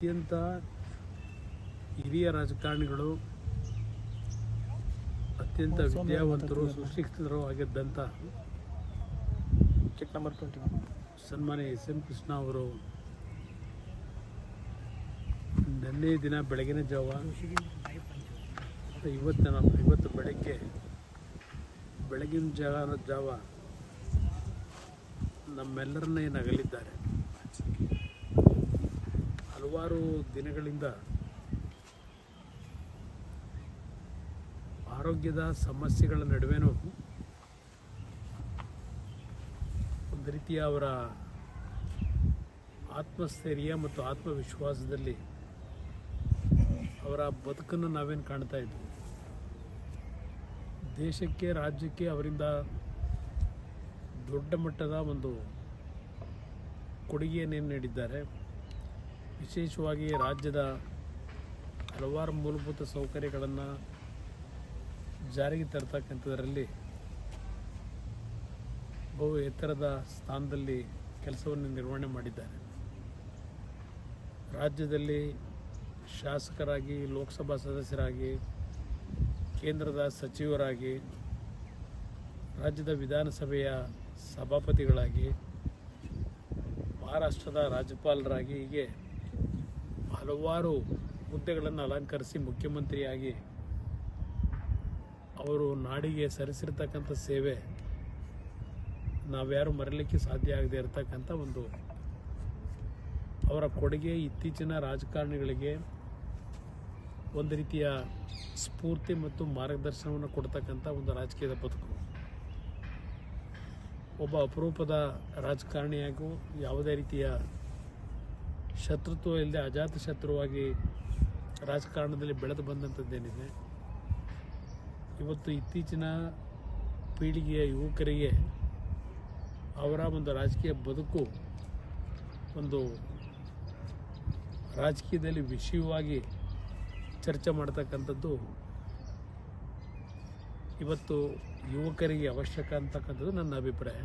ಅತ್ಯಂತ ಹಿರಿಯ ರಾಜಕಾರಣಿಗಳು, ಅತ್ಯಂತ ವಿದ್ಯಾವಂತರು, ಸುಶಿಕ್ಷಿತರು ಆಗಿದ್ದಂಥ ಚೆಕ್ ನಂಬರ್ 21 ಸನ್ಮಾನ್ಯ ಎಸ್.ಎಂ. ಕೃಷ್ಣ ಅವರು ನಿನ್ನೆ ದಿನ ಬೆಳಗಿನ ಜಾವ ಇವತ್ತು ಬೆಳಗಿನ ಜಾವ ನಮ್ಮೆಲ್ಲರನ್ನ ನಗಲಿದ್ದಾರೆ. ಹಲವಾರು ದಿನಗಳಿಂದ ಆರೋಗ್ಯದ ಸಮಸ್ಯೆಗಳ ನಡುವೆನೂ ಒಂದು ರೀತಿಯ ಅವರ ಆತ್ಮಸ್ಥೈರ್ಯ ಮತ್ತು ಆತ್ಮವಿಶ್ವಾಸದಲ್ಲಿ ಅವರ ಬದುಕನ್ನು ನಾವೇನು ಕಾಣ್ತಾ ಇದ್ವಿ. ದೇಶಕ್ಕೆ, ರಾಜ್ಯಕ್ಕೆ ಅವರಿಂದ ದೊಡ್ಡ ಮಟ್ಟದ ಒಂದು ಕೊಡುಗೆಯನ್ನೇನು ನೀಡಿದ್ದಾರೆ. ವಿಶೇಷವಾಗಿ ರಾಜ್ಯದ ಹಲವಾರು ಮೂಲಭೂತ ಸೌಕರ್ಯಗಳನ್ನು ಜಾರಿಗೆ ತರ್ತಕ್ಕಂಥದ್ರಲ್ಲಿ ಬಹು ಎತ್ತರದ ಸ್ಥಾನದಲ್ಲಿ ಕೆಲಸವನ್ನು ನಿರ್ವಹಣೆ ಮಾಡಿದ್ದಾರೆ. ರಾಜ್ಯದಲ್ಲಿ ಶಾಸಕರಾಗಿ, ಲೋಕಸಭಾ ಸದಸ್ಯರಾಗಿ, ಕೇಂದ್ರದ ಸಚಿವರಾಗಿ, ರಾಜ್ಯದ ವಿಧಾನಸಭೆಯ ಸಭಾಪತಿಗಳಾಗಿ, ಮಹಾರಾಷ್ಟ್ರದ ರಾಜ್ಯಪಾಲರಾಗಿ, ಹೀಗೆ ಹಲವಾರು ಹುದ್ದೆಗಳನ್ನು ಅಲಂಕರಿಸಿ ಮುಖ್ಯಮಂತ್ರಿಯಾಗಿ ಅವರು ನಾಡಿಗೆ ಸಲ್ಲಿಸಿರ್ತಕ್ಕಂಥ ಸೇವೆ ನಾವ್ಯಾರು ಮರೆಯಲಿಕ್ಕೆ ಸಾಧ್ಯ ಆಗದೆ ಇರತಕ್ಕಂಥ ಒಂದು ಅವರ ಕೊಡುಗೆ ಇತ್ತೀಚಿನ ರಾಜಕಾರಣಿಗಳಿಗೆ ಒಂದು ರೀತಿಯ ಸ್ಫೂರ್ತಿ ಮತ್ತು ಮಾರ್ಗದರ್ಶನವನ್ನು ಕೊಡ್ತಕ್ಕಂಥ ಒಂದು ರಾಜಕೀಯದ ಬದುಕು. ಒಬ್ಬ ಅಪರೂಪದ ರಾಜಕಾರಣಿಯಾಗೂ ಯಾವುದೇ ರೀತಿಯ ಶತ್ರುತ್ವ ಇಲ್ಲದೆ ಅಜಾತ ಶತ್ರುವಾಗಿ ರಾಜಕಾರಣದಲ್ಲಿ ಬೆಳೆದು ಬಂದಂಥದ್ದೇನಿದೆ, ಇವತ್ತು ಇತ್ತೀಚಿನ ಪೀಳಿಗೆಯ ಯುವಕರಿಗೆ ಅವರ ಒಂದು ರಾಜಕೀಯ ಬದುಕು ಒಂದು ರಾಜಕೀಯದಲ್ಲಿ ವಿಷಯವಾಗಿ ಚರ್ಚೆ ಮಾಡ್ತಕ್ಕಂಥದ್ದು ಇವತ್ತು ಯುವಕರಿಗೆ ಅವಶ್ಯಕ ಅಂತಕ್ಕಂಥದ್ದು ನನ್ನ ಅಭಿಪ್ರಾಯ.